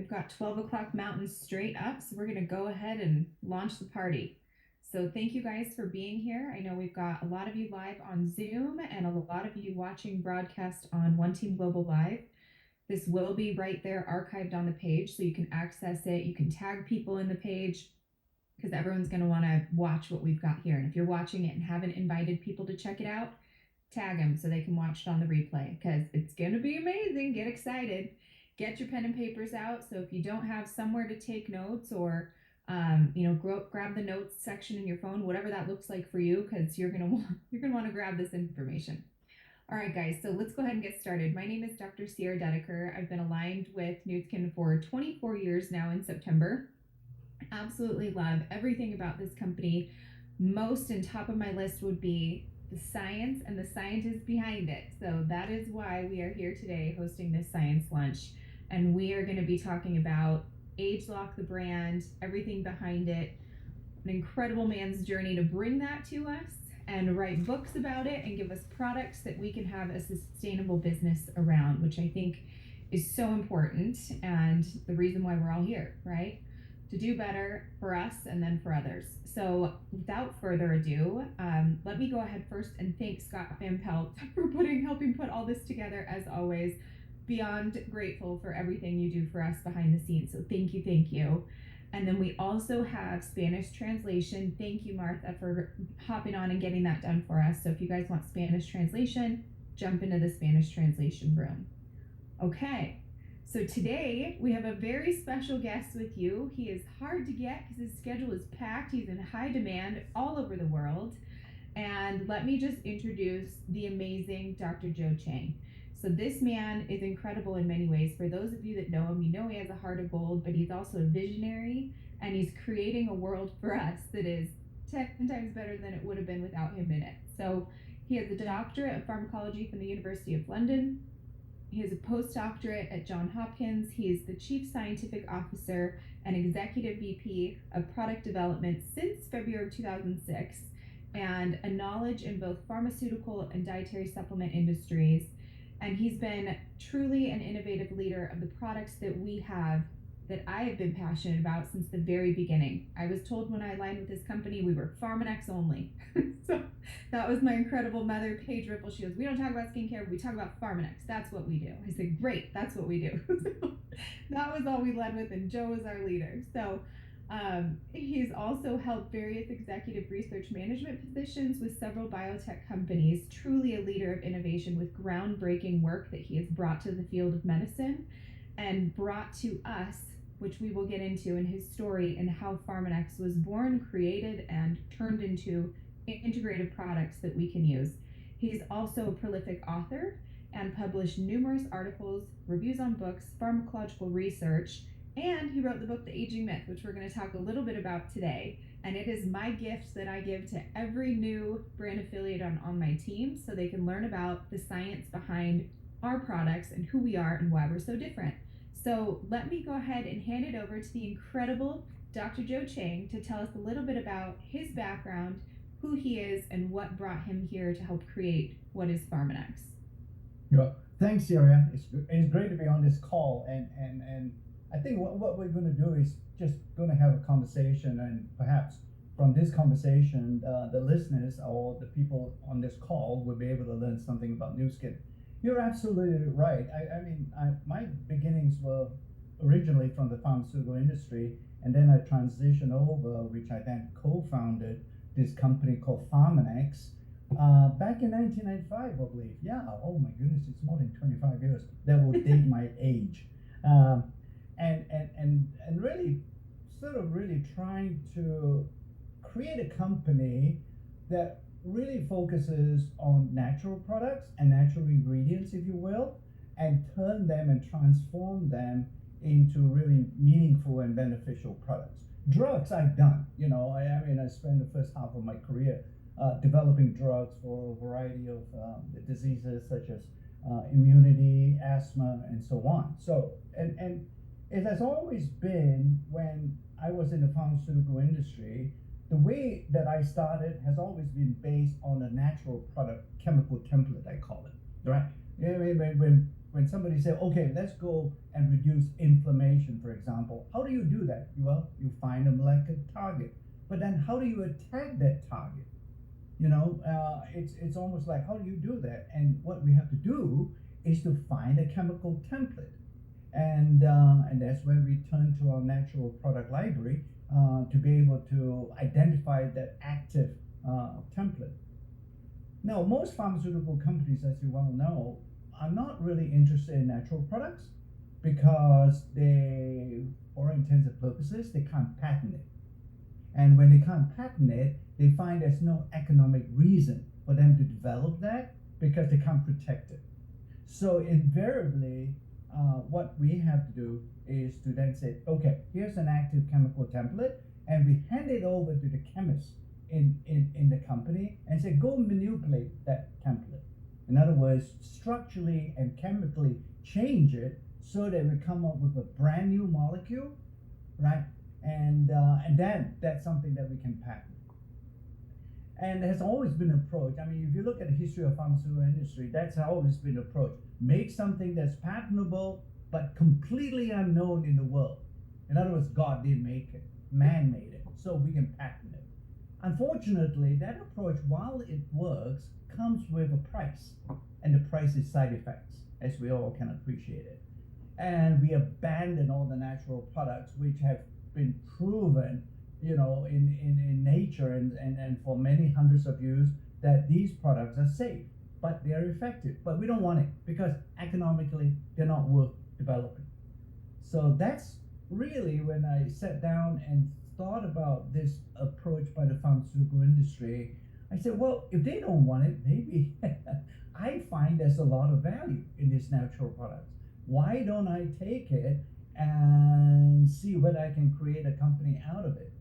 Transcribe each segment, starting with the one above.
we've got 12 o'clock Mountain straight up, so we're going to go ahead and launch the party. So thank you guys for being here. I know we've got a lot of you live on Zoom and a lot of you watching broadcast on One Team Global Live. This will be right there archived on the page, so you can access it. You can tag people in the page because everyone's going to want to watch what we've got here. And if you're watching it and haven't invited people to check it out, tag them so they can watch it on the replay because it's going to be amazing. Get excited. Get your pen and papers out. So if you don't have somewhere to take notes or, grab the notes section in your phone, whatever that looks like for you, because you're gonna want to grab this information. All right, guys. So let's go ahead and get started. My name is Dr. Sierra Dedeker. I've been aligned with Nu Skin for 24 years now in September. Absolutely love everything about this company. Most and top of my list would be the science and the scientists behind it. So that is why we are here today hosting this science lunch. And we are going to be talking about ageLOC, the brand, everything behind it, an incredible man's journey to bring that to us and write books about it and give us products that we can have a sustainable business around, which I think is so important and the reason why we're all here, right? To do better for us and then for others. So without further ado, let me go ahead first and thank Scott Van Pelt for helping put all this together as always. Beyond grateful for everything you do for us behind the scenes. So thank you. And then we also have Spanish translation. Thank you, Martha, for hopping on and getting that done for us. So if you guys want Spanish translation, jump into the Spanish translation room. Okay. So today we have a very special guest with you. He is hard to get because his schedule is packed. He's in high demand all over the world. And let me just introduce the amazing Dr. Joe Chang. So this man is incredible in many ways. For those of you that know him, you know he has a heart of gold, but he's also a visionary and he's creating a world for us that is 10 times better than it would have been without him in it. So he has a doctorate of pharmacology from the University of London. He has a postdoctorate at Johns Hopkins. He is the Chief Scientific Officer and Executive VP of Product Development since February of 2006, and a knowledge in both pharmaceutical and dietary supplement industries. And he's been truly an innovative leader of the products that we have that I have been passionate about since the very beginning. I was told when I aligned with this company, we were Pharmanex only. So that was my incredible mother, Paige Ripple. She goes, we don't talk about skincare, we talk about Pharmanex. That's what we do. I said, great, that's what we do. So that was all we led with, and Joe was our leader. So he's also held various executive research management positions with several biotech companies, truly a leader of innovation with groundbreaking work that he has brought to the field of medicine and brought to us, which we will get into in his story and how Pharmanex was born, created, and turned into integrated products that we can use. He's also a prolific author and published numerous articles, reviews on books, pharmacological research, and he wrote the book, The Aging Myth, which we're going to talk a little bit about today. And it is my gift that I give to every new brand affiliate on my team so they can learn about the science behind our products and who we are and why we're so different. So let me go ahead and hand it over to the incredible Dr. Joe Chang to tell us a little bit about his background, who he is, and what brought him here to help create what is Pharmanex. Yeah, thanks, Syria. It's great to be on this call, and I think what we're going to do is just going to have a conversation, and perhaps from this conversation, the listeners or the people on this call will be able to learn something about Nu Skin. You're absolutely right. My beginnings were originally from the pharmaceutical industry, and then I transitioned over, which I then co-founded this company called Pharmanex back in 1995, I believe. Yeah, oh my goodness, it's more than 25 years. That will date my age. And really sort of really trying to create a company that really focuses on natural products and natural ingredients, if you will, and turn them and transform them into really meaningful and beneficial products. Drugs I've done, I spent the first half of my career developing drugs for a variety of diseases such as immunity, asthma, and so on. So, and it has always been, when I was in the pharmaceutical industry, the way that I started has always been based on a natural product chemical template, I call it, right? When when somebody say, okay, let's go and reduce inflammation, for example, how do you do that? Well, you find a molecular target, but then how do you attack that target? It's almost like, how do you do that? And what we have to do is to find a chemical template, and that's where we turn to our natural product library to be able to identify that active template. Now, most pharmaceutical companies, as you well know, are not really interested in natural products because they, for all intents and purposes, they can't patent it. And when they can't patent it, they find there's no economic reason for them to develop that because they can't protect it. So invariably, what we have to do is to then say, okay, here's an active chemical template, and we hand it over to the chemist in the company and say, go manipulate that template. In other words, structurally and chemically change it so that we come up with a brand new molecule, right? And then that's something that we can patent. And there has always been an approach. I mean, if you look at the history of pharmaceutical industry, that's always been an approach. Make something that's patentable, but completely unknown in the world. In other words, God didn't make it, man made it, so we can patent it. Unfortunately, that approach, while it works, comes with a price, and the price is side effects, as we all can appreciate it. And we abandon all the natural products which have been proven, in nature and for many hundreds of years, that these products are safe, but they are effective. But we don't want it because economically they're not worth developing. So that's really when I sat down and thought about this approach by the pharmaceutical industry. I said, well, if they don't want it, maybe I find there's a lot of value in these natural products. Why don't I take it and see whether I can create a company out of it?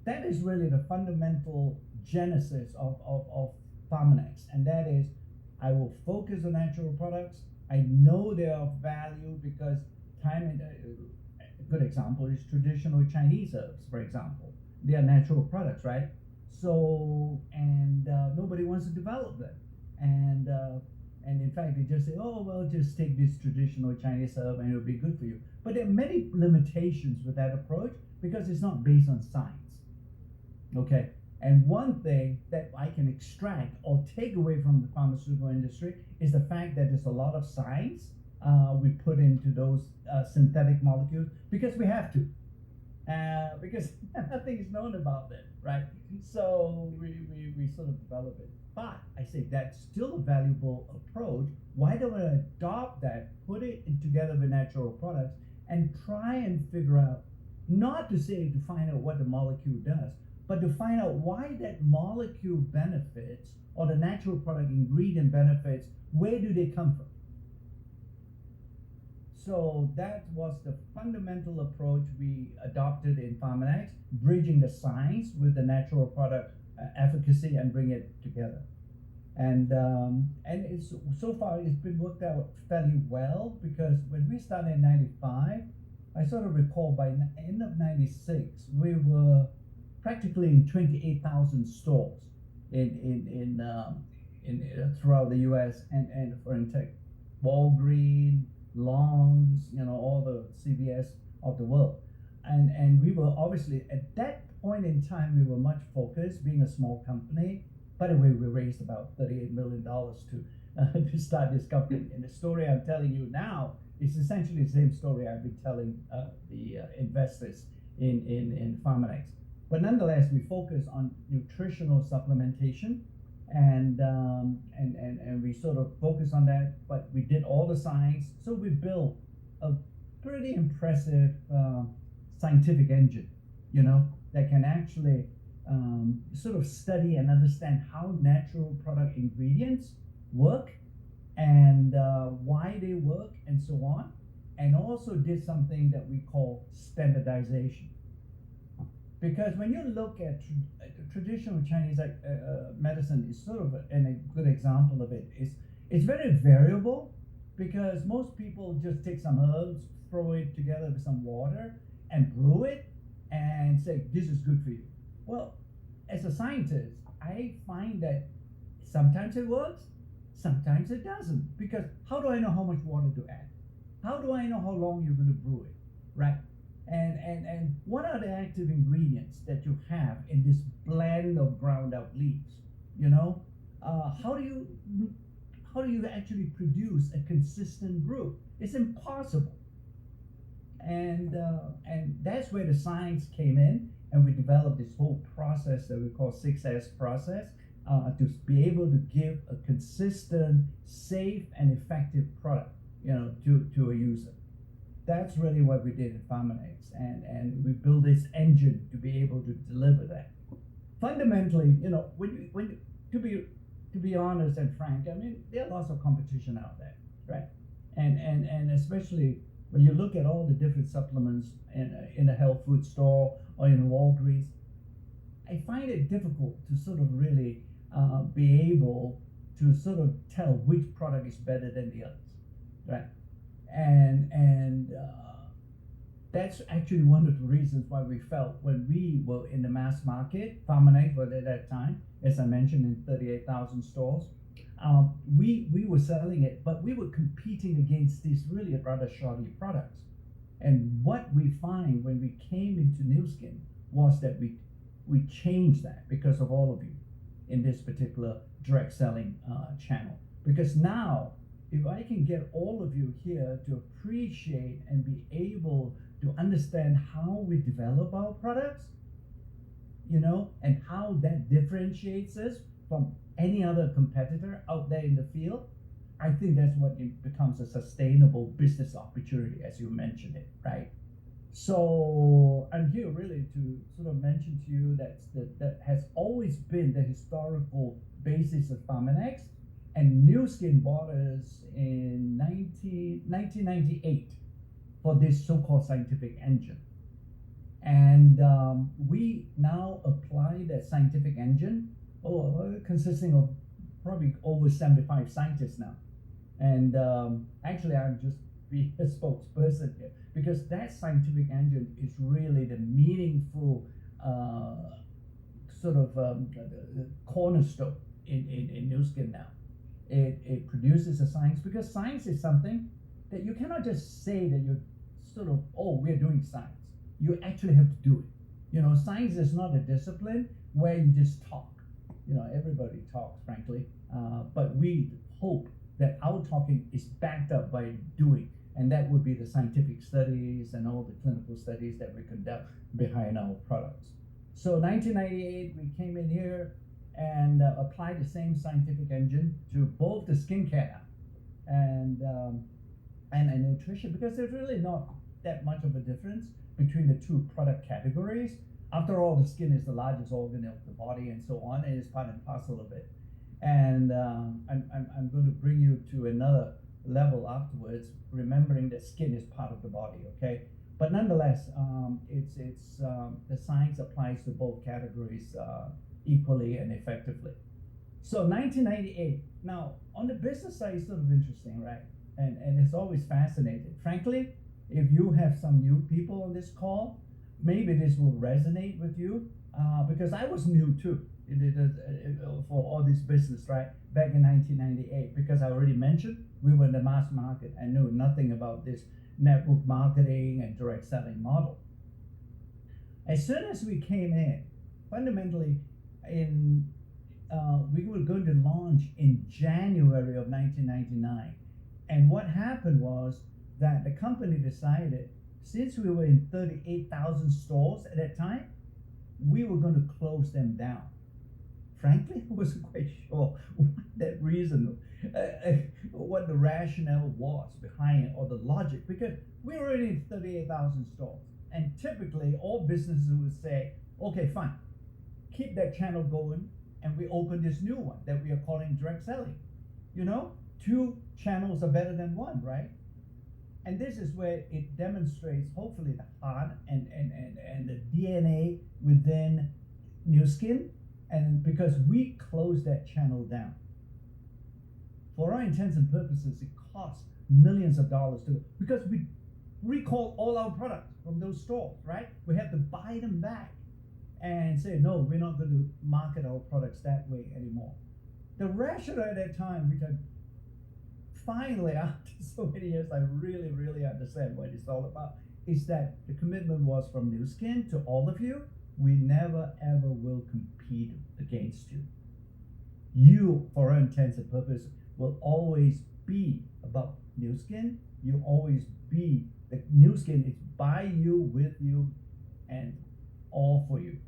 That is really the fundamental genesis of Pharmanex, and that is, I will focus on natural products. I know they are of value because a good example is traditional Chinese herbs, for example. They are natural products, right? So, and nobody wants to develop them. And in fact, they just say, oh, well, just take this traditional Chinese herb and it'll be good for you. But there are many limitations with that approach because it's not based on science. Okay, and one thing that I can extract or take away from the pharmaceutical industry is the fact that there's a lot of science we put into those synthetic molecules because we have to, because nothing is known about them, right? So we sort of develop it. But I say that's still a valuable approach. Why don't we adopt that, put it together with natural products, and try and figure out, not to say to find out what the molecule does, but to find out why that molecule benefits or the natural product ingredient benefits, where do they come from? So that was the fundamental approach we adopted in Pharmanex, bridging the science with the natural product efficacy and bring it together. And it's, so far it's been worked out fairly well, because when we started in 95, I sort of recall by the end of 96, we were practically in 28,000 stores in throughout the U.S. and for instance, Walgreens, Longs, all the CVS of the world, and we were obviously at that point in time we were much focused, being a small company. By the way, we raised about $38 million to start this company, and the story I'm telling you now is essentially the same story I've been telling the investors in Pharmanex. But nonetheless, we focus on nutritional supplementation, and we sort of focus on that. But we did all the science, so we built a pretty impressive scientific engine, that can actually sort of study and understand how natural product ingredients work and why they work and so on, and also did something that we call standardization. Because when you look at traditional Chinese medicine, is sort of a good example of it. It's very variable, because most people just take some herbs, throw it together with some water, and brew it, and say, this is good for you. Well, as a scientist, I find that sometimes it works, Sometimes it doesn't, because how do I know how much water to add? How do I know how long you're going to brew it, right? And what are the active ingredients that you have in this blend of ground up leaves? You know, how do you actually produce a consistent brew? It's impossible. And that's where the science came in, and we developed this whole process that we call 6S process, to be able to give a consistent, safe, and effective product, to a user. That's really what we did at Farmanex, and we built this engine to be able to deliver that. Fundamentally, to be honest and frank, I mean, there are lots of competition out there, right? And especially when you look at all the different supplements in a health food store or in Walgreens, I find it difficult to sort of really be able to sort of tell which product is better than the others, right? And that's actually one of the reasons why we felt when we were in the mass market, Farmanex was at that time, as I mentioned, in 38,000 stores. We were selling it, but we were competing against these really rather shoddy products. And what we find when we came into Nu Skin was that we changed that because of all of you in this particular direct selling channel. Because now, if I can get all of you here to appreciate and be able to understand how we develop our products, and how that differentiates us from any other competitor out there in the field, I think that's what it becomes a sustainable business opportunity, as you mentioned it, right? So I'm here really to sort of mention to you that has always been the historical basis of Farmanex, and Nu Skin bought us in 1998 for this so-called scientific engine. And we now apply that scientific engine, consisting of probably over 75 scientists now. And actually, I'm just being a spokesperson here, because that scientific engine is really the meaningful sort of cornerstone in Nu Skin now. It produces a science, because science is something that you cannot just say that you're sort of, we're doing science. You actually have to do it. Science is not a discipline where you just talk. Everybody talks, frankly, but we hope that our talking is backed up by doing, and that would be the scientific studies and all the clinical studies that we conduct behind our products. So 1998, we came in here and applied the same scientific engine to both the skincare and nutrition, because there's really not that much of a difference between the two product categories. After all, the skin is the largest organ of the body and so on, and it's part and parcel of it. And I'm going to bring you to another level afterwards, remembering that skin is part of the body, okay? But nonetheless, the science applies to both categories equally and effectively. So 1998, now on the business side, it's sort of interesting, right? And it's always fascinating. Frankly, if you have some new people on this call, maybe this will resonate with you, because I was new too for all this business, right? Back in 1998, because I already mentioned we were in the mass market. I knew nothing about this network marketing and direct selling model. As soon as we came in, fundamentally, we were going to launch in January of 1999. And what happened was that the company decided, since we were in 38,000 stores at that time, we were going to close them down. Frankly, I wasn't quite sure what that reason, what the rationale was behind it, or the logic, because we were already in 38,000 stores. And typically, all businesses would say, okay, fine, keep that channel going, and we open this new one that we are calling direct selling. Two channels are better than one, right? And this is where it demonstrates, hopefully, the heart and the DNA within Nu Skin, and because we closed that channel down. For our intents and purposes, it cost millions of dollars because we recalled all our products from those stores, right? We had to buy them back and say, no, we're not going to market our products that way anymore. The rationale at that time, which finally, after so many years, I really, really understand what it's all about. Is that the commitment was from New Skin to all of you. We never ever will compete against you. You, for all intents and purposes, will always be about New Skin. You always be the New Skin is by you, with you, and all for you.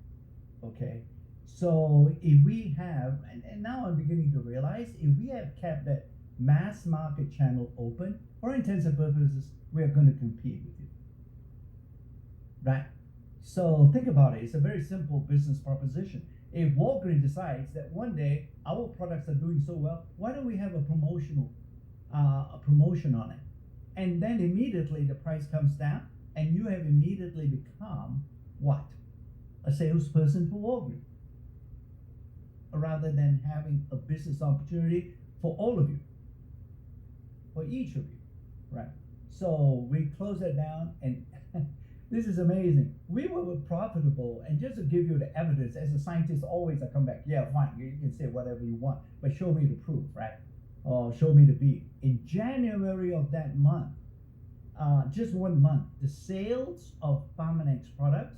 Okay. So if we have, and now I'm beginning to realize, if we have kept that mass market channel open, for all intents and purposes, we are going to compete with you. Right? So think about it. It's a very simple business proposition. If Walgreens decides that one day our products are doing so well, why don't we have a promotion on it? And then immediately the price comes down, and you have immediately become what? A salesperson for Walgreens, rather than having a business opportunity for all of you, for each of you, right? So we close that down, and this is amazing. We were profitable, and just to give you the evidence, as a scientist, always I come back, yeah, fine, you can say whatever you want, but show me the proof, right? Or show me the beat. In January of that month, just 1 month, the sales of Pharmanex products,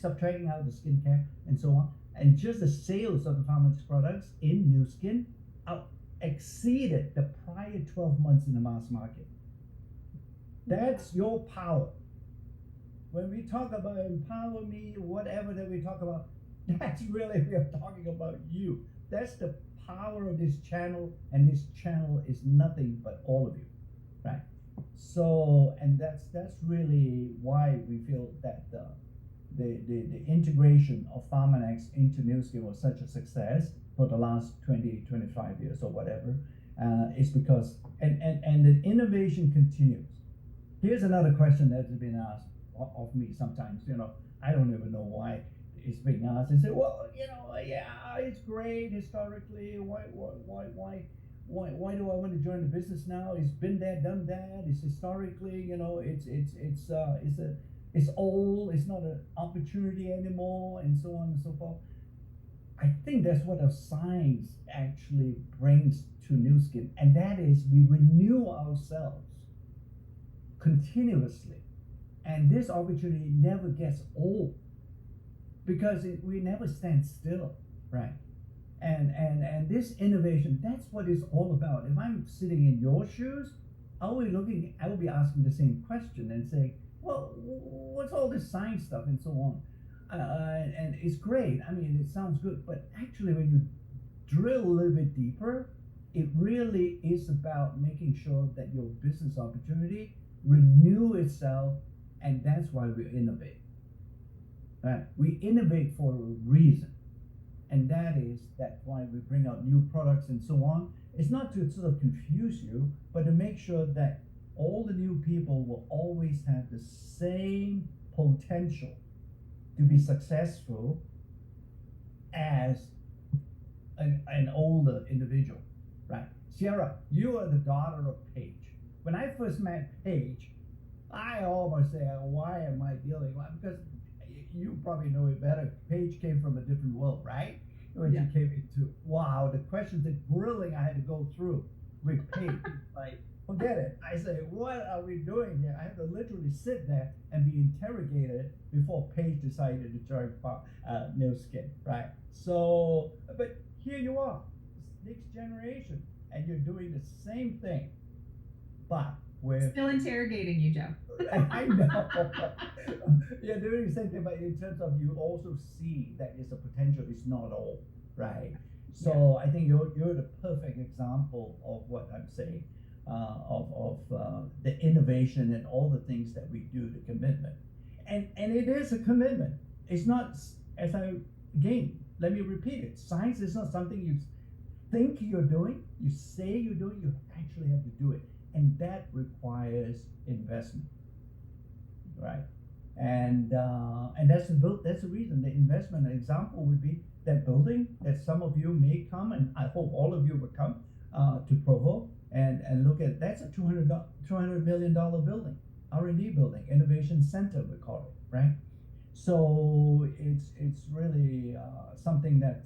subtracting out the skincare and so on, and just the sales of the Pharmanex products in New Skin exceeded the prior 12 months in the mass market. That's your power. When we talk about empower me, whatever that we talk about, that's really, we are talking about you. That's the power of this channel, and this channel is nothing but all of you, right? So, and that's really why we feel that the integration of Pharmanex into New Skin was such a success for the last 20, 25 years or whatever, is because, and the innovation continues. Here's another question that has been asked of me sometimes, I don't even know why it's being asked, and say, well, yeah, it's great historically. Why do I want to join the business now? It's been there, done that. It's historically, it's old. It's not an opportunity anymore, and so on and so forth. I think that's what our science actually brings to New Skin, and that is we renew ourselves continuously, and this opportunity never gets old because we never stand still, right? And this innovation, that's what it's all about. If I'm sitting in your shoes, I will be asking the same question and saying, well, what's all this science stuff and so on? And it's great. I mean, it sounds good, but actually when you drill a little bit deeper, it really is about making sure that your business opportunity renew itself, and that's why we innovate. Right? We innovate for a reason, and that's why we bring out new products and so on. It's not to sort of confuse you, but to make sure that all the new people will always have the same potential to be successful as an older individual, right? Sierra, you are the daughter of Paige. When I first met Paige, I almost said, why am I dealing with, because you probably know it better. Paige came from a different world, right? When she came into, wow, the questions, the grilling I had to go through with Paige, like, forget it. I say, what are we doing here? I had to literally sit there and be interrogated before Paige decided to join New Skin, right? So, but here you are, next generation, and you're doing the same thing, but with still interrogating you, Joe. I know. You're doing the same thing, but in terms of you also see that it's a potential, it's not all, right? So I think you're the perfect example of what I'm saying, of the innovation and all the things that we do, the commitment. And it is a commitment. It's not, again, let me repeat it. Science is not something you think you're doing, you say you're doing, you actually have to do it. And that requires investment, right? And that's the reason. The investment example would be that building that some of you may come, and I hope all of you will come to Provo and look at. That's a $200 million building, R&D building, innovation center we call it, right? So it's really something that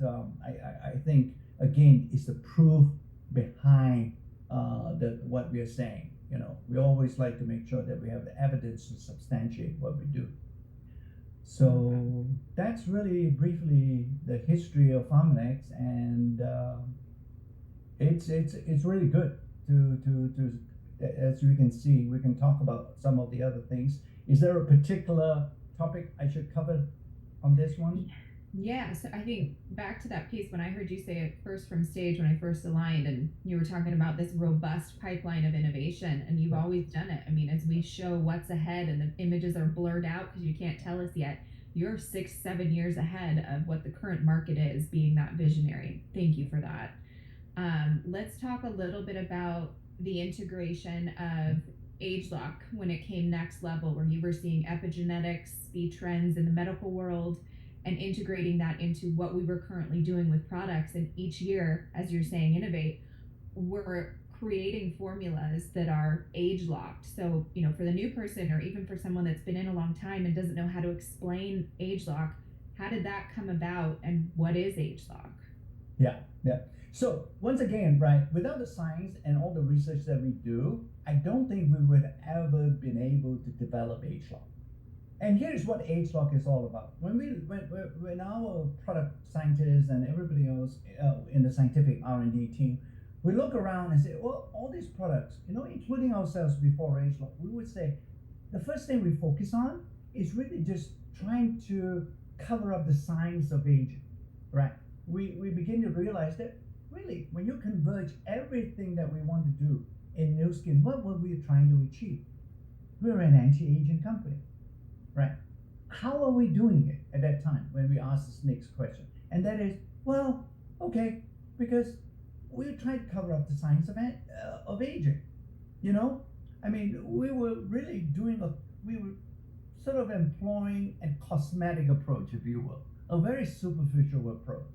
I think again is the proof behind what we are saying. We always like to make sure that we have the evidence to substantiate what we do. So that's really briefly the history of Harmonex, and it's really good to as you can see, we can talk about some of the other things. Is there a particular topic I should cover on this one? Yeah, so I think back to that piece when I heard you say it first from stage when I first aligned, and you were talking about this robust pipeline of innovation, and you've always done it. I mean, as we show what's ahead and the images are blurred out because you can't tell us yet, you're 6, 7 years ahead of what the current market is, being that visionary. Thank you for that. Let's talk a little bit about the integration of ageLOC when it came next level, where you were seeing epigenetics be trends in the medical world and integrating that into what we were currently doing with products. And each year, as you're saying, innovate, we're creating formulas that are age locked. So, for the new person or even for someone that's been in a long time and doesn't know how to explain age lock, how did that come about and what is age lock? Yeah, yeah. So once again, right, without the science and all the research that we do, I don't think we would have ever been able to develop ageLOC. And here's what ageLOC is all about. When our product scientists and everybody else in the scientific R&D team, we look around and say, well, all these products, including ourselves before ageLOC, we would say the first thing we focus on is really just trying to cover up the science of aging, right? We begin to realize that really, when you converge everything that we want to do in Nu Skin, what were we trying to achieve? We're an anti-aging company, right? How are we doing it at that time when we ask this next question? And that is, well, okay, because we tried to cover up the science of aging. I mean, we were really we were sort of employing a cosmetic approach, if you will, a very superficial approach.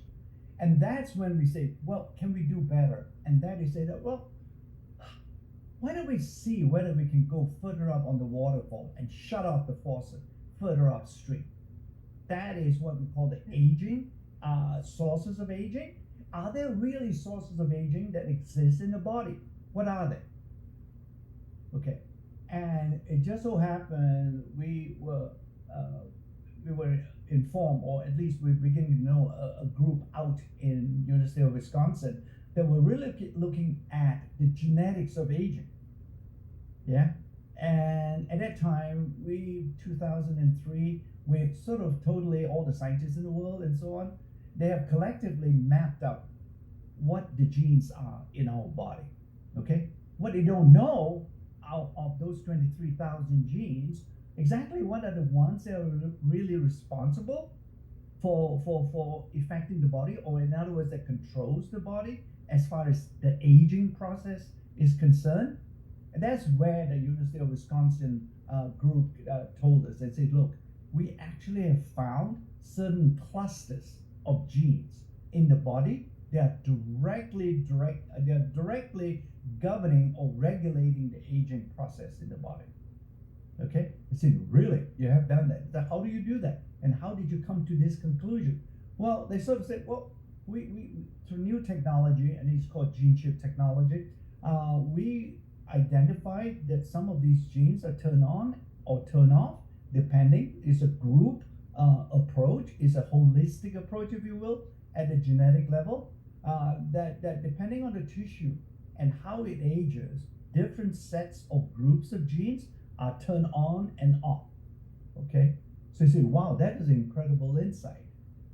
And that's when we say, well, can we do better? And that is say that, well, why don't we see whether we can go further up on the waterfall and shut off the faucet further upstream? That is what we call the aging, sources of aging. Are there really sources of aging that exist in the body? What are they? Okay, and it just so happened we were informed, or at least we're beginning to know a group out in University of Wisconsin that were really looking at the genetics of aging. Yeah, and at that time, 2003, we sort of totally, all the scientists in the world and so on, they have collectively mapped out what the genes are in our body. Okay, what they don't know out of those 23,000 genes, exactly what are the ones that are really responsible for affecting the body, or in other words, that controls the body as far as the aging process is concerned. And that's where the University of Wisconsin group told us. They said, look, we actually have found certain clusters of genes in the body that are directly governing or regulating the aging process in the body. Okay, I said, really, you have done that? How do you do that? And how did you come to this conclusion? Well, they sort of said, well, we through new technology, and it's called gene shift technology, we identified that some of these genes are turned on or turn off, depending. It's a group approach, it's a holistic approach, if you will, at the genetic level, that depending on the tissue and how it ages, different sets of groups of genes are turned on and off. Okay, so you say, wow, that is incredible insight.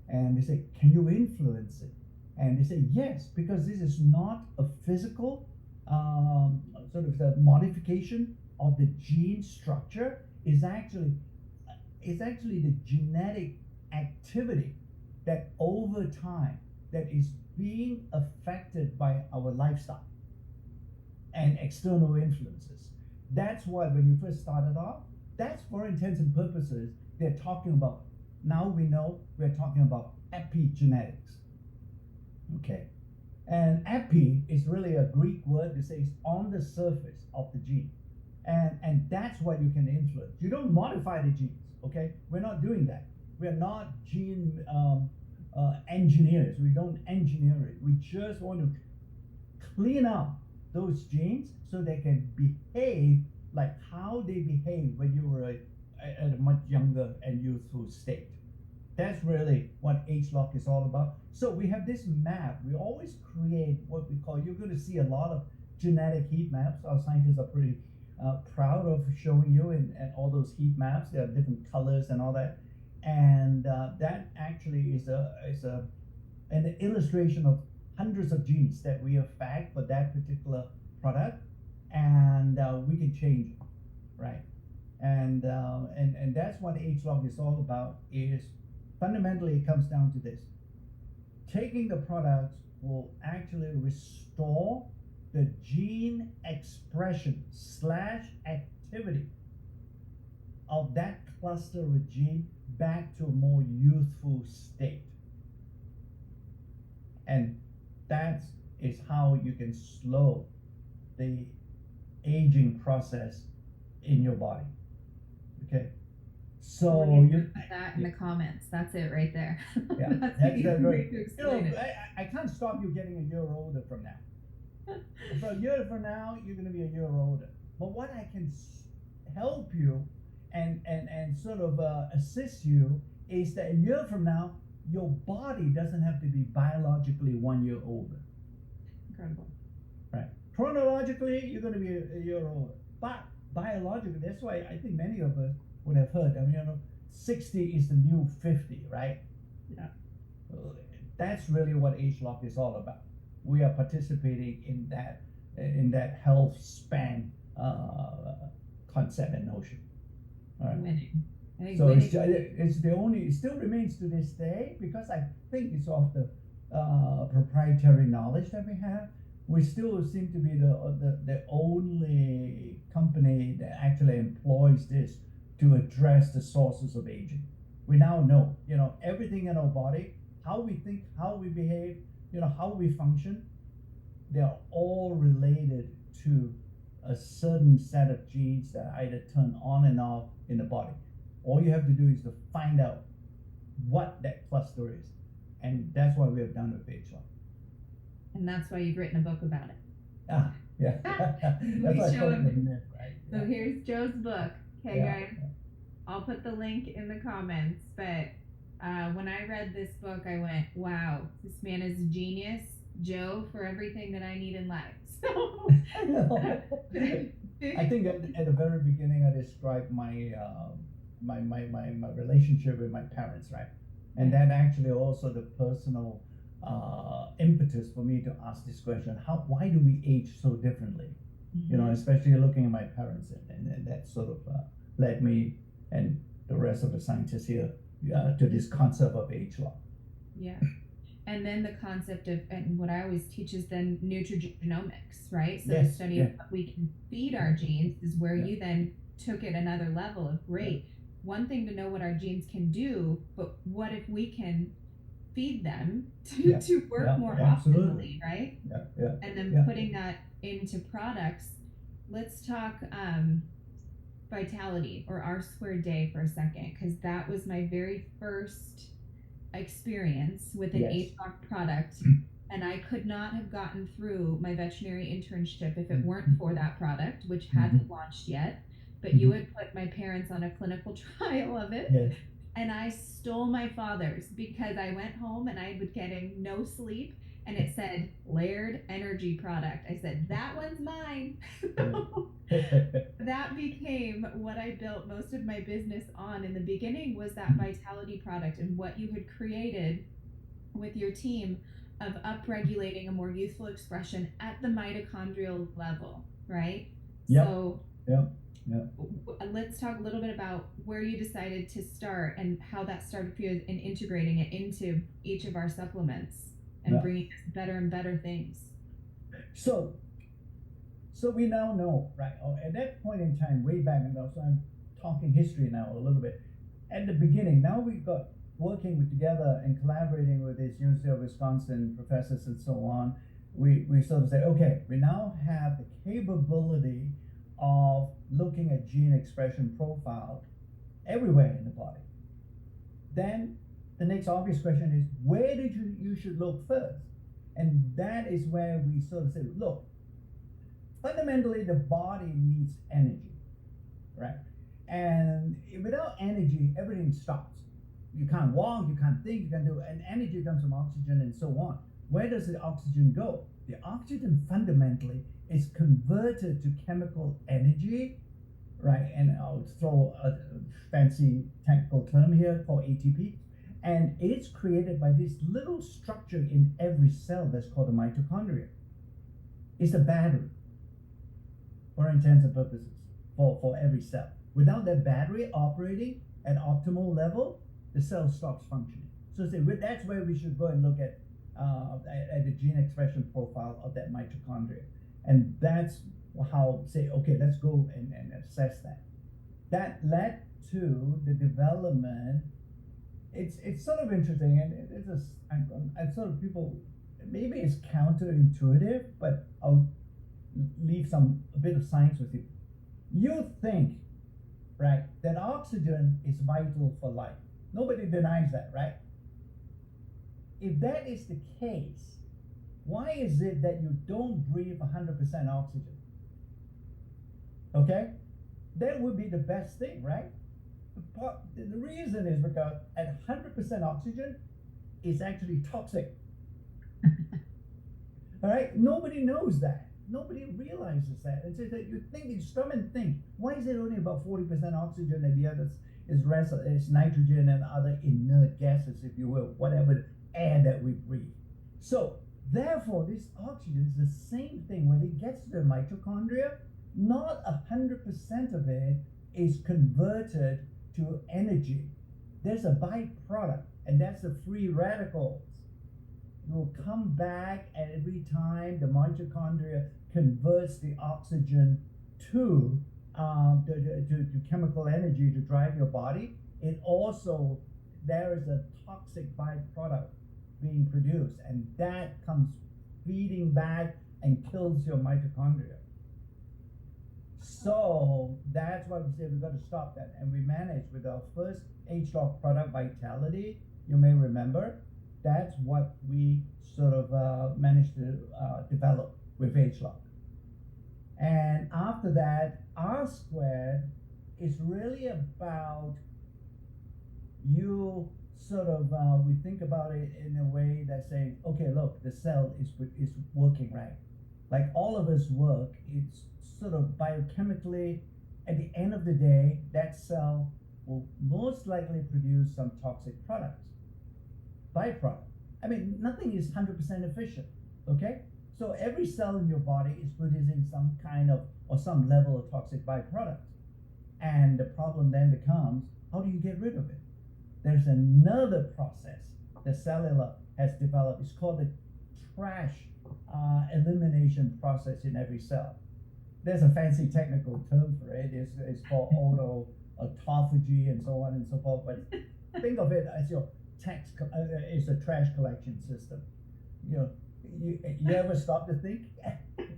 And they say, can you influence it? And they say, yes, because this is not a physical sort of the modification of the gene structure. Is actually the genetic activity that over time that is being affected by our lifestyle and external influences. That's why when you first started off, that's for intents and purposes, they're talking about, now we know we're talking about epigenetics. Okay. And epi is really a Greek word that says on the surface of the gene. And that's what you can influence. You don't modify the genes, okay? We're not doing that. We're not gene engineers. We don't engineer it. We just want to clean up those genes so they can behave like how they behave when you were at a much younger and youthful state. That's really what ageLOC is all about. So we have this map. We always create what we call, you're going to see a lot of genetic heat maps. Our scientists are pretty proud of showing you and all those heat maps. They have different colors and all that. And that actually is an illustration of hundreds of genes that we have fagged for that particular product, and we can change it, right? And that's what ageLOC is all about. Is fundamentally it comes down to this: taking the products will actually restore the gene expression / activity of that cluster of gene back to a more youthful state. And that is how you can slow the aging process in your body. Okay. So you put that in the comments. That's it right there. Yeah, that's right. to explain it. I can't stop you getting a year older from now. For a year from now, you're going to be a year older. But what I can help you and sort of assist you is that a year from now, your body doesn't have to be biologically 1 year older. Incredible. Right. Chronologically, you're going to be a year older. But biologically, that's why I think many of us would have heard, 60 is the new 50, right? Yeah. That's really what ageLOC is all about. We are participating in that health span concept and notion. All right. Winning. So it's the only. It still remains to this day, because I think it's of the proprietary knowledge that we have. We still seem to be the only company that actually employs this to address the sources of aging. We now know, everything in our body, how we think, how we behave, how we function, they're all related to a certain set of genes that either turn on and off in the body. All you have to do is to find out what that cluster is. And that's what we have done with ageLOC. And that's why you've written a book about it. Ah, yeah. That's why I call it the myth, right? So here's Joe's book. Okay, Yeah. guys. I'll put the link in the comments. But when I read this book, I went, wow, this man is a genius. Joe, for everything that I need in life. So I know. I think at the very beginning, I described my relationship with my parents, right? And that actually also the personal impetus for me to ask this question: why do we age so differently? Mm-hmm. Especially looking at my parents, and that sort of led me and the rest of the scientists here to this concept of ageLOC. Yeah. And then the concept of, and what I always teach is then nutrigenomics, right? So the study of what we can feed our genes is where you then took it another level of great. One thing to know what our genes can do, but what if we can feed them to work more optimally, right? Yeah. And then putting that into products. Let's talk vitality or R squared day for a second, because that was my very first experience with an ageLOC product, and I could not have gotten through my veterinary internship if it weren't for that product, which hadn't launched yet. But you had put my parents on a clinical trial of it, and I stole my father's, because I went home and I was getting no sleep, and it said layered energy product. I said, that one's mine. That became what I built most of my business on in the beginning, was that vitality product and what you had created with your team of upregulating a more youthful expression at the mitochondrial level, right? So let's talk a little bit about where you decided to start and how that started for you in integrating it into each of our supplements and bringing us better and better things. So we now know, right? At that point in time, way back, and so I'm talking history now a little bit. At the beginning, now we've got working together and collaborating with these University of Wisconsin professors and so on. We sort of say, okay, we now have the capability of looking at gene expression profile everywhere in the body. Then the next obvious question is, where did you should look first? And that is where we sort of say, look, fundamentally the body needs energy, right? And without energy, everything stops. You can't walk, you can't think, you can't do, and energy comes from oxygen and so on. Where does the oxygen go? The oxygen fundamentally is converted to chemical energy, right? And I'll throw a fancy technical term here called ATP. And it's created by this little structure in every cell that's called the mitochondria. It's a battery for intents and purposes for every cell. Without that battery operating at optimal level, the cell stops functioning. So that's where we should go and look at the gene expression profile of that mitochondria. And that's how, say, okay, let's go and assess that. That led to the development. It's sort of interesting, and it's I'm sort of people, maybe it's counterintuitive, but I'll leave a bit of science with you. You think, right, that oxygen is vital for life. Nobody denies that, right? If that is the case, why is it that you don't breathe 100% oxygen? Okay? That would be the best thing, right? The reason is because at 100% oxygen, it's actually toxic. All right? Nobody knows that. Nobody realizes that. And so that you think, you stop and think, why is it only about 40% oxygen and the others is nitrogen and other inert gases, if you will, whatever air that we breathe. So therefore, this oxygen is the same thing when it gets to the mitochondria. Not 100% of it is converted to energy. There's a byproduct, and that's the free radicals. It will come back every time the mitochondria converts the oxygen to chemical energy to drive your body. It also, there is a toxic byproduct being produced, and that comes feeding back and kills your mitochondria. So that's why we say we've got to stop that. And we managed with our first ageLOC product, Vitality. You may remember, that's what we sort of managed to develop with ageLOC. And after that, R squared is really about you sort of, we think about it in a way that's saying, okay, look, the cell is working right. Like all of us work, it's sort of biochemically, at the end of the day, that cell will most likely produce some toxic products, byproduct. I mean, nothing is 100% efficient, okay? So every cell in your body is producing some kind of, or some level of toxic byproducts. And the problem then becomes, how do you get rid of it? There's another process that cellular has developed. It's called the trash elimination process in every cell. There's a fancy technical term for it. It's called autophagy and so on and so forth. But think of it as your it's a trash collection system. You know, you ever stop to think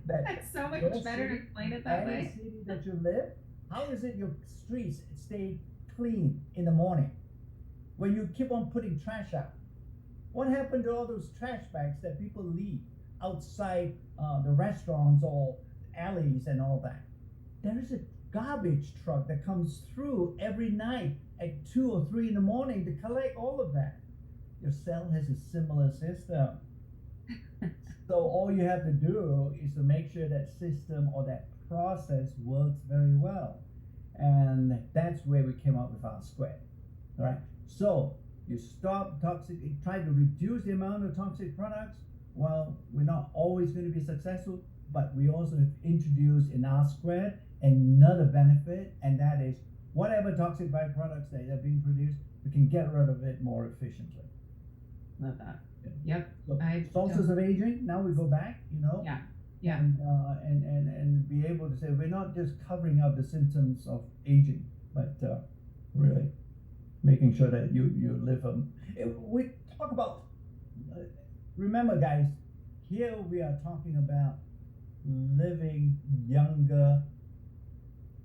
that That's so much better to explain it that way. City that you live, how is it your streets stay clean in the morning when you keep on putting trash out? What happened to all those trash bags that people leave outside the restaurants or alleys and all that? There is a garbage truck that comes through every night at 2 or 3 in the morning to collect all of that. Your cell has a similar system. So all you have to do is to make sure that system or that process works very well. And that's where we came up with R squared. All right. So you stop toxic, you try to reduce the amount of toxic products. Well, we're not always going to be successful, but we also have introduced in R squared another benefit, and that is whatever toxic byproducts that are being produced, we can get rid of it more efficiently. Love that. Yeah. Yep. So sources of aging, now we go back, you know. Yeah. Yeah. And be able to say we're not just covering up the symptoms of aging, but really making sure that you live we talk about remember guys, here we are talking about living younger,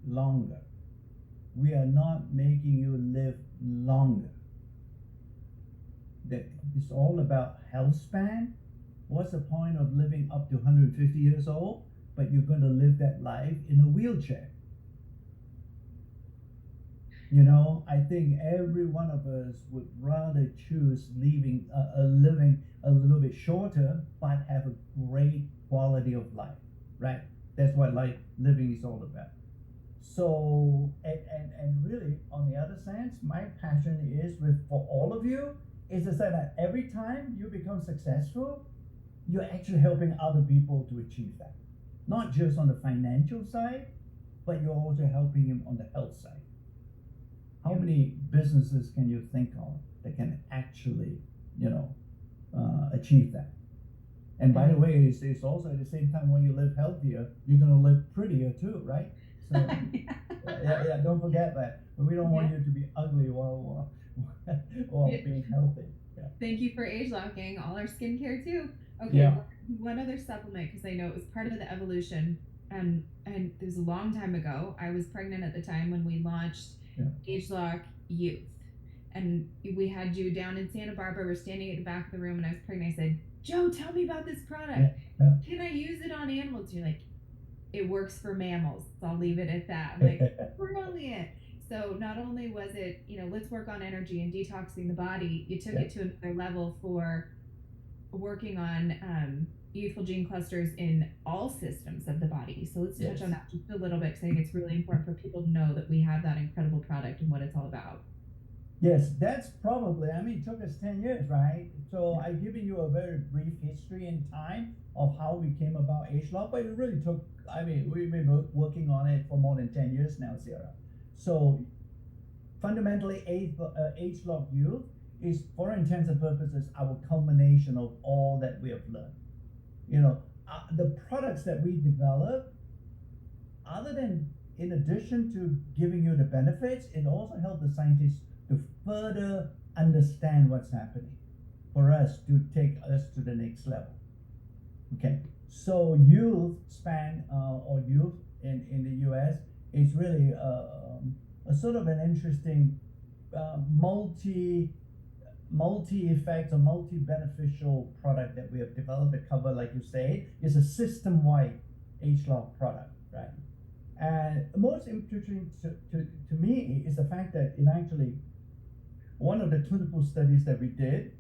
longer. We are not making you live longer. That it's all about health span. What's the point of living up to 150 years old but you're going to live that life in a wheelchair. I think every one of us would rather choose living a little bit shorter, but have a great quality of life, right? That's what life living is all about. So, and really, on the other sense, my passion is for all of you is to say that every time you become successful, you're actually helping other people to achieve that. Not just on the financial side, but you're also helping them on the health side. How many businesses can you think of that can actually, achieve that? And by the way, it's also at the same time when you live healthier, you're going to live prettier too, right? So, yeah, don't forget that. We don't want you to be ugly while being healthy. Yeah. Thank you for age-locking all our skincare too. Okay, Yeah. one other supplement, because I know it was part of the evolution, and it was a long time ago. I was pregnant at the time when we launched ageLOC Youth, and we had you down in Santa Barbara. We're standing at the back of the room, and I was pregnant. I said, Joe, tell me about this product. Yeah. Can I use it on animals? You're like, it works for mammals. So I'll leave it at that. I'm like, brilliant. So not only was it, let's work on energy and detoxing the body, you took it to another level for working on youthful gene clusters in all systems of the body. So let's touch on that just a little bit, because I think it's really important for people to know that we have that incredible product and what it's all about. Yes, that's probably, it took us 10 years, right? So I've given you a very brief history in time of how we came about ageLOC, but it really took, we've been working on it for more than 10 years now, Sarah. So fundamentally, ageLOC Youth is, for intents and purposes, our culmination of all that we have learned. The products that we develop, in addition to giving you the benefits, it also helps the scientists to further understand what's happening for us to take us to the next level. Okay, so youth span or youth in the US is really a sort of an interesting multi effect or multi beneficial product that we have developed to cover, like you say, is a system-wide ageLOC product, right? And most interesting to me is the fact that it actually, one of the clinical studies that we did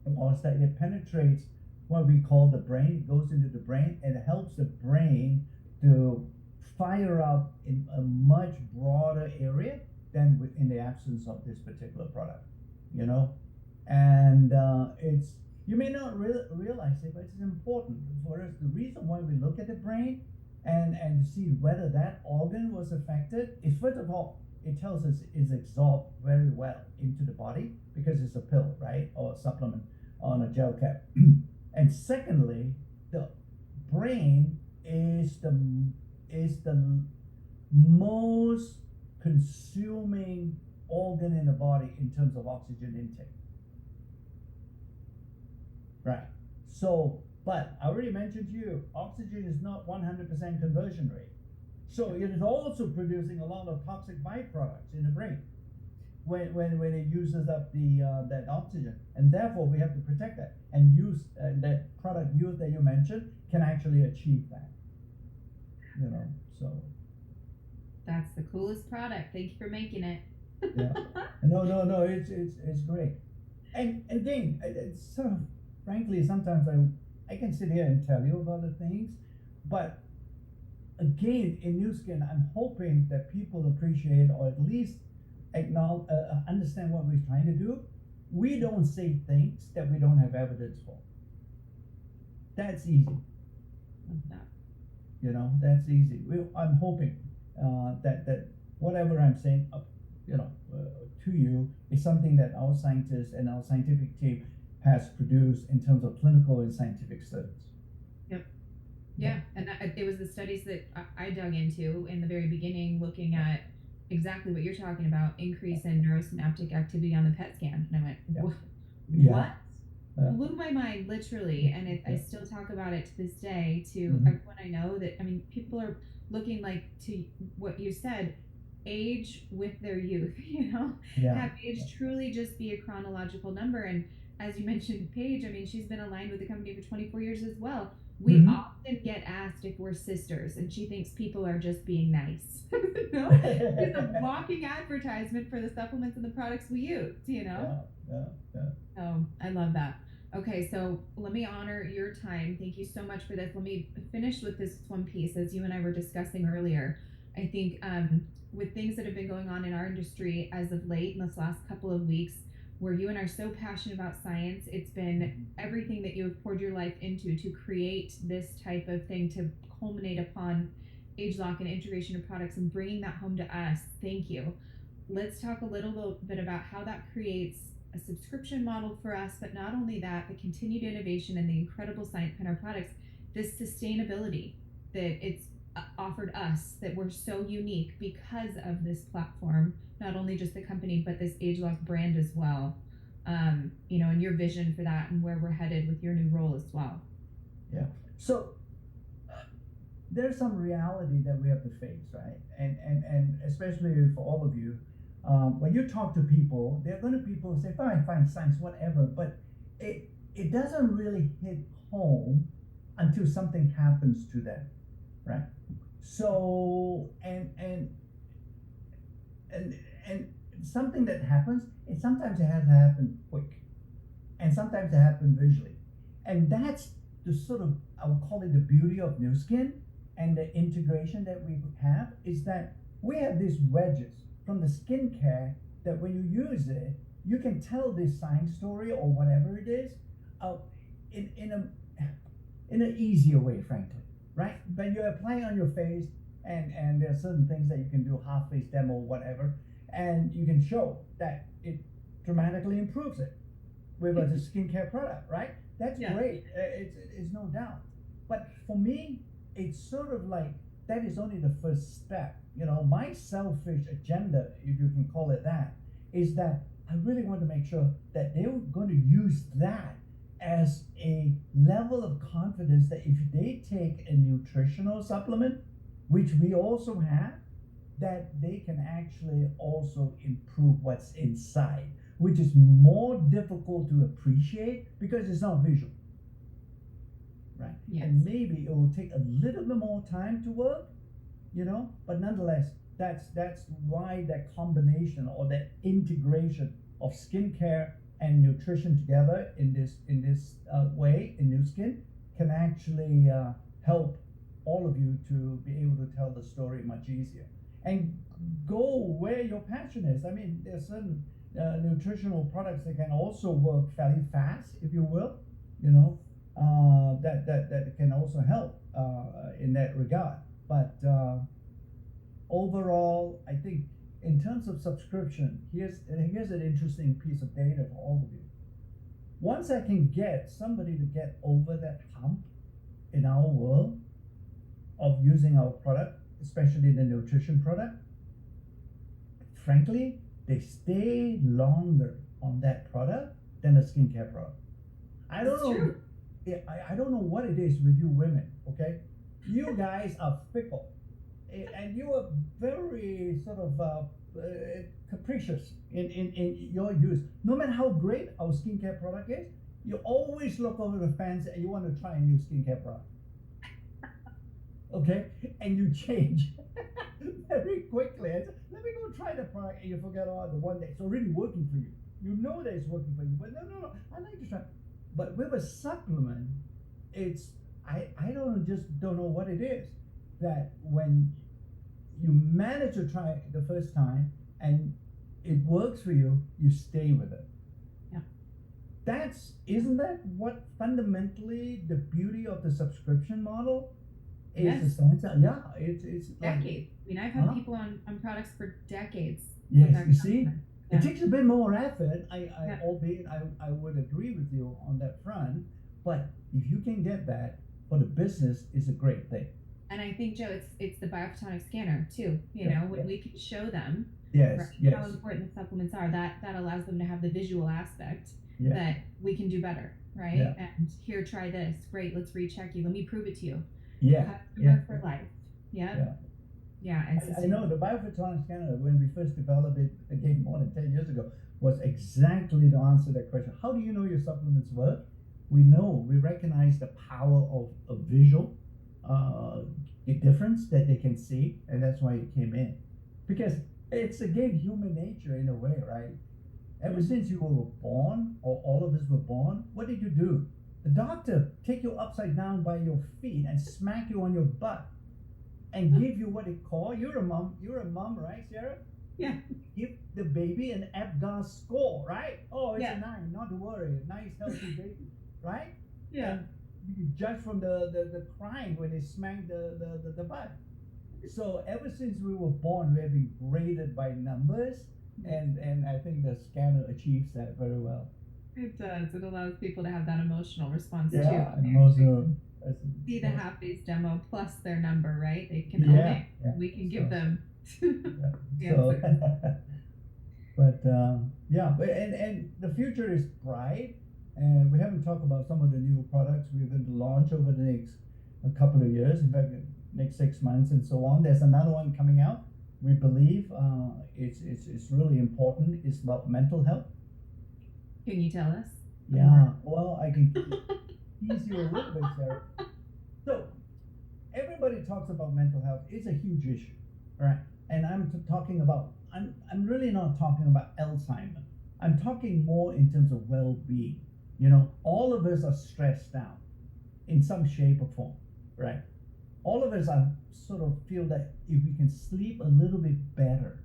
was that it penetrates what we call the brain. It goes into the brain and it helps the brain to fire up in a much broader area than in the absence of this particular product, and it's, you may not realize it, but it's important for us. The reason why we look at the brain and see whether that organ was affected is, first of all, it tells us it's absorbed very well into the body because it's a pill, right, or a supplement on a gel cap. And secondly, the brain is the most consuming organ in the body in terms of oxygen intake. Right. So, but I already mentioned to you, oxygen is not 100% conversion rate. So it is also producing a lot of toxic byproducts in the brain when it uses up that oxygen, and therefore we have to protect that, and use that product Youth that you mentioned can actually achieve that. So that's the coolest product. Thank you for making it. Yeah. No, it's great. And again, it's sort of, frankly, sometimes I can sit here and tell you about the things, but again, in Nu Skin, I'm hoping that people appreciate, or at least acknowledge, understand what we're trying to do. We don't say things that we don't have evidence for. That's easy. That's easy. I'm hoping that whatever I'm saying, to you is something that our scientists and our scientific team has produced in terms of clinical and scientific studies. Yep. Yeah, and it was the studies that I dug into in the very beginning, looking at exactly what you're talking about, increase in neurosynaptic activity on the PET scan. And I went, what? Blew my mind, literally. And I still talk about it to this day to everyone I know that, people are looking like, to what you said, age with their youth, have age truly just be a chronological number. And as you mentioned, Paige, she's been aligned with the company for 24 years as well. We Hmm. often get asked if we're sisters, and she thinks people are just being nice. No, she's a walking advertisement for the supplements and the products we use, you know? Yeah, yeah, yeah. Oh, I love that. Okay, so let me honor your time. Thank you so much for this. Let me finish with this one piece. As you and I were discussing earlier, I think with things that have been going on in our industry as of late in this last couple of weeks, where you and I are so passionate about science, it's been Mhm. everything that you have poured your life into to create this type of thing to culminate upon ageLOC and integration of products and bringing that home to us. Thank you. Let's talk a little bit about how that creates a subscription model for us, but not only that, the continued innovation and the incredible science behind our products, this sustainability that it's offered us, that we're so unique because of this platform, not only just the company, but this ageLOC brand as well. And your vision for that and where we're headed with your new role as well. Yeah. So there's some reality that we have to face, right? And especially for all of you, when you talk to people, there are going to be people who say, "Fine, fine, science, whatever," but it doesn't really hit home until something happens to them, right? So and something that happens, sometimes it has to happen quick, and sometimes it happens visually, and that's the sort of, I would call it, the beauty of New Skin and the integration that we have is that we have these wedges from the skincare that when you use it, you can tell this science story or whatever it is, uh, in an easier way, frankly, right? When you apply on your face, and there are certain things that you can do, half face demo, whatever, and you can show that it dramatically improves it with a skincare product, right? That's Yeah. great. It's no doubt. But for me, it's sort of like that is only the first step. My selfish agenda, if you can call it that, is that I really want to make sure that they're going to use that as a level of confidence that if they take a nutritional supplement, which we also have, that they can actually also improve what's inside, which is more difficult to appreciate because it's not visual, right? Yes. And maybe it will take a little bit more time to work, but nonetheless, that's why that combination or that integration of skincare and nutrition together in this way in New Skin can actually help all of you to be able to tell the story much easier and go where your passion is. I mean, there's certain nutritional products that can also work fairly fast, if you will, that can also help in that regard. But overall, I think in terms of subscription, here's an interesting piece of data for all of you. Once I can get somebody to get over that hump in our world of using our product, especially the nutrition product, frankly, they stay longer on that product than a skincare product. I don't It's know. true. I don't know what it is with you women, okay? You guys are fickle, and you are very sort of capricious in your use. No matter how great our skincare product is, you always look over the fence and you want to try a new skincare product, okay? And you change very quickly. And say, let me go try the product, and you forget all the one day it's already working for you. You know that it's working for you, but no, I like to try. But with a supplement, it's I don't know what it is that when you manage to try it the first time and it works for you, you stay with it. Yeah. Isn't that what fundamentally the beauty of the subscription model is? Yes. Essential? Yeah, it's like, Decades. I mean, I've had people on products for decades. yes, without you see, supplement. it Yeah. takes a bit more effort. Yeah. Albeit I would agree with you on that front, but if you can get that for the business, is a great thing. And I think, Joe, it's the biophotonic scanner too. When we can show them Yes, right, yes, how important the supplements are, that allows them to have the visual aspect yeah, that we can do better, right? Yeah. And here, try this. Great, let's recheck you. Let me prove it to you. yeah, Customer for life. Yep. yeah. Yeah. And I know the biophotonic scanner, when we first developed it, again, more than 10 years ago, was exactly to answer that question. How do you know your supplements work? we recognize the power of a visual uh, difference that they can see, and that's why it came in. Because it's again human nature in a way, right? Ever since you were born, or all of us were born, what did you do? The doctor take you upside down by your feet and smack you on your butt and give you what they call, you're a mom, right, Sarah? Yeah. Give the baby an APGAR score, right? Oh, it's Yeah. a 9, not to worry, a nice healthy baby, right? Yeah. And you judge from the crying when they smack the butt. So ever since we were born, we have been graded by numbers, and I think the scanner achieves that very well. It does. It allows people to have that emotional response too. Yeah, and They most actually of see the half face demo plus their number, right? They can own yeah, it. yeah. We can give So them yeah. the So answer. but yeah, and the future is bright, and we haven't talked about some of the new products we're going to launch over the next a couple of years. In fact, next 6 months and so on. There's another one coming out. We believe it's really important. It's about mental health. Can you tell us? Yeah, well, I can tease you a little bit, Sarah. So everybody talks about mental health. It's a huge issue, right? And talking about, I'm really not talking about Alzheimer. I'm talking more in terms of well-being. All of us are stressed out in some shape or form, right? All of us are sort of feel that if we can sleep a little bit better,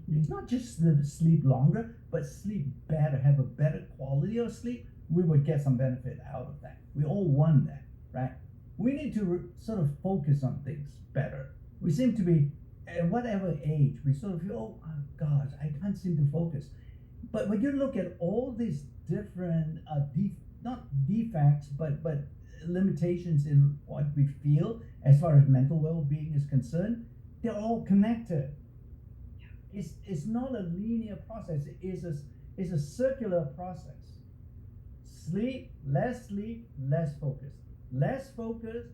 it's not just sleep longer, but sleep better, have a better quality of sleep, we would get some benefit out of that. We all want that, right? We need to sort of focus on things better. We seem to be, at whatever age, we sort of feel, oh gosh, I can't seem to focus. But when you look at all these different, not defects, but limitations in what we feel as far as mental well-being is concerned, they're all connected. It's not a linear process. It's a circular process. Sleep, less focus. Less focus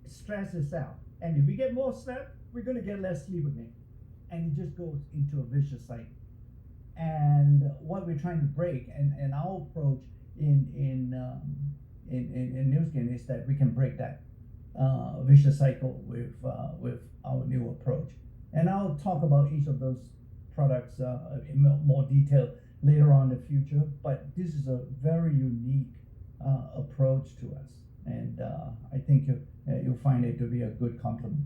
stresses out. And if we get more sleep, we're going to get less sleep again. And it just goes into a vicious cycle. And what we're trying to break, and our approach in Nu Skin is that we can break that vicious cycle with our new approach. And I'll talk about each of those products in more detail later on in the future. But this is a very unique approach to us, and I think you'll find it to be a good complement.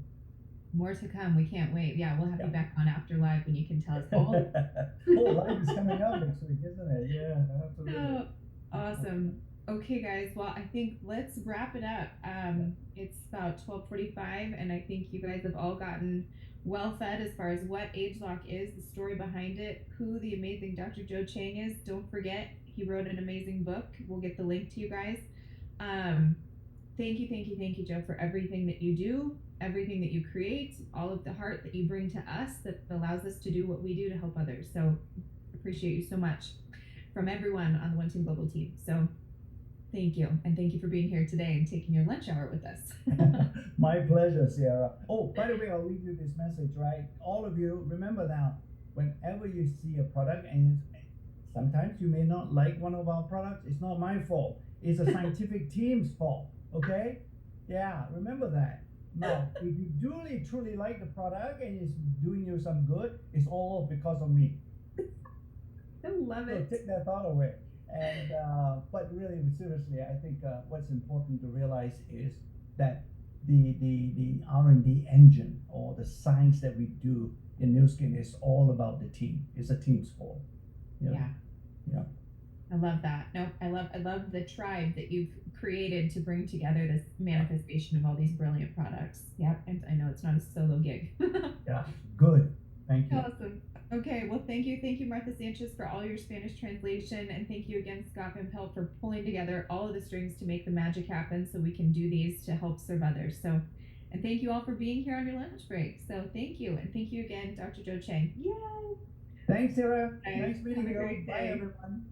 More to come. We can't wait. Yeah, we'll have Yeah. you back on after live when you can tell us all. Oh, live is coming up next week, isn't it? Yeah, absolutely. Oh, awesome. Okay, guys. Well, I think let's wrap it up. It's about 12:45, and I think you guys have all gotten well fed as far as what ageLOC is, the story behind it, who the amazing Dr. Joe Chang is. Don't forget, he wrote an amazing book. We'll get the link to you guys. Thank you, Joe, for everything that you do, everything that you create, all of the heart that you bring to us that allows us to do what we do to help others. So appreciate you so much from everyone on the One Team Global team. So thank you. And thank you for being here today and taking your lunch hour with us. My pleasure, Sierra. Oh, by the way, I'll leave you this message, right? All of you, remember now, whenever you see a product, and sometimes you may not like one of our products, it's not my fault. It's a scientific team's fault, okay? Yeah, remember that. Now, if you truly like the product and it's doing you some good, it's all because of me. I love So it. take that thought away. And but really, seriously, I think what's important to realize is that the R&D engine or the science that we do in Nu Skin is all about the team. It's a team sport. Yeah. Yeah. I love that. No, I love the tribe that you've created to bring together this manifestation of all these brilliant products. Yep. And I know it's not a solo gig. Yeah. Good. Thank you. Awesome. Okay, well, thank you, Martha Sanchez, for all your Spanish translation, and thank you again, Scott Van Pelt, for pulling together all of the strings to make the magic happen so we can do these to help serve others. So, and thank you all for being here on your lunch break. So, thank you, and thank you again, Dr. Joe Chang. Yay! Thanks, Sarah. Guys, Nice meeting have a you. great Bye, day. everyone.